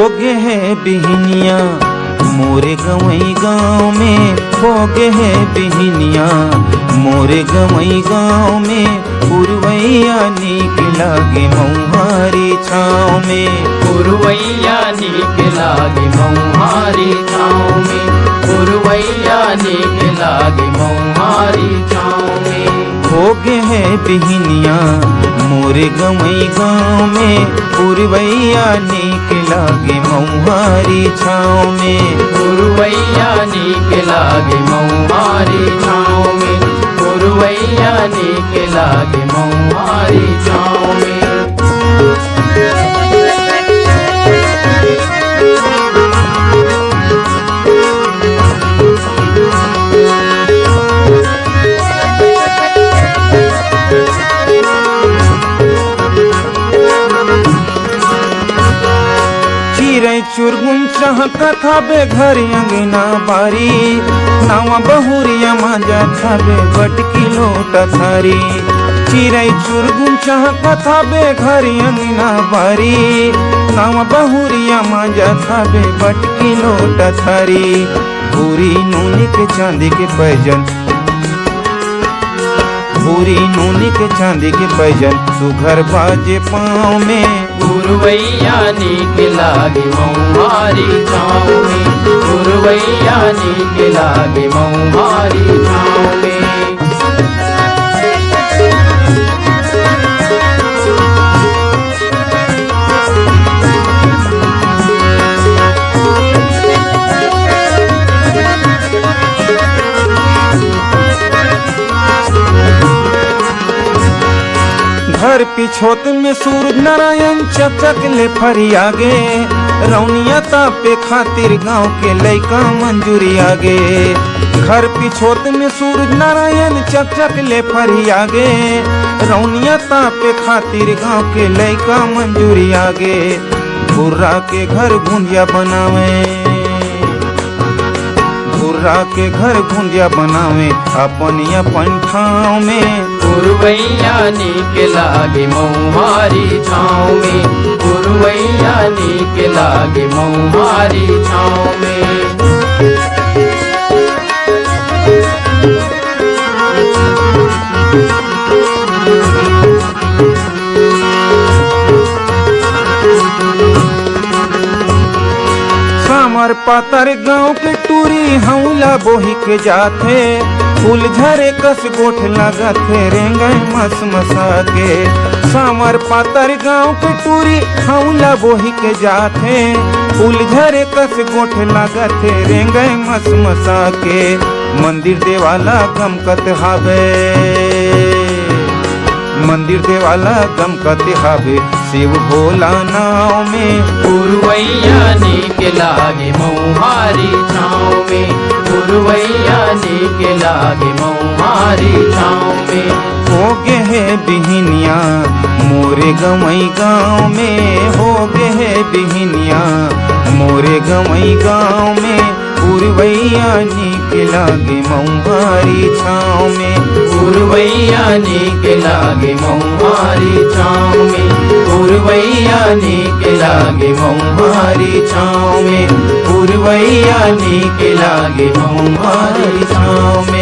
गे है बिहनिया मोरे गवई गाँव में, हो गे है बिहनिया मोरे गवई गाँव में। पुरवैया नीक लागे मऊहारी छाँव में, पुरवैया नीक लागे मऊहारी छाँव में, पुरवैया नीक लागे मऊहारी छाँव में। हो गे है बिहनिया मोरे गवई गाँव में, पुरवैया नीक लागे मऊहारी छाँव में। पुरवैया नीक लागे मऊहारी छाँव में, पुरवैया नीक लागे मऊहारी छाँव में। चिरै चुरगुन चाहत थाबे घर अंगना बारी, नावा बहुरिया मांजा थाबे बटकी लोटा थारी। चिरै चुरगुन चाहत थाबे घर अंगना बारी, नावा बहुरिया मांजा थाबे बटकी लोटा थारी। भूरी नूनी के चांदी के पैजन, भूरी नूनी के चांदी के पैजन सुघर बाजे पाँव में। पुरवैया नीक लागे मऊहारी छाँव में, पुरवैया नीक लागे मऊहारी छाँव में। घर पिछोत में सूरज नारायण चकचक ले फरियागे, रौनिया तापे खातिर गांव के लइका मंजूरी आगे। घर पिछोत में सूरज नारायण चकचक ले फरियागे, रौनिया तापे खातिर गांव के लइका मंजूरी आगे। भुर्रा के घर गुंजिया बनावे, भुर्रा के घर गुंजिया बनावे अपन अपन ठाव में। पुरवैया नीक लागे मऊहारी छाँव में, पुरवैया नीक लागे मऊहारी छाँव में। सामर पातर गाँव के टूरी हौला बोही के जाथे, फूल झरे कस गोठ लागत है रेंगई मस मसा के। सामर पातर गाँव के टूरी हौला बोही के जाथे, फूल झरे कस गोठ लागत है रेंगई मस मसा के। मंदिर देवाला गमकत हावे, मंदिर देवाला गमकत हावे शिव भोला नाव में। पुरवैया नीक लागे मऊहारी छाँव में, पुरवैया नीक लागे मऊहारी छाँव में। हो गे है बिहनिया मोरे गवई गाँव में, हो गे है बिहनिया मोरे गवई गाँव में। पुरवैया नीक लागे मऊहारी छाँव में, पुरवैया नीक लागे मऊहारी छाँव में, पुरवैया नीक लागे मऊहारी छाँव में, पुरवैया नीक लागे मऊहारी छाँव में।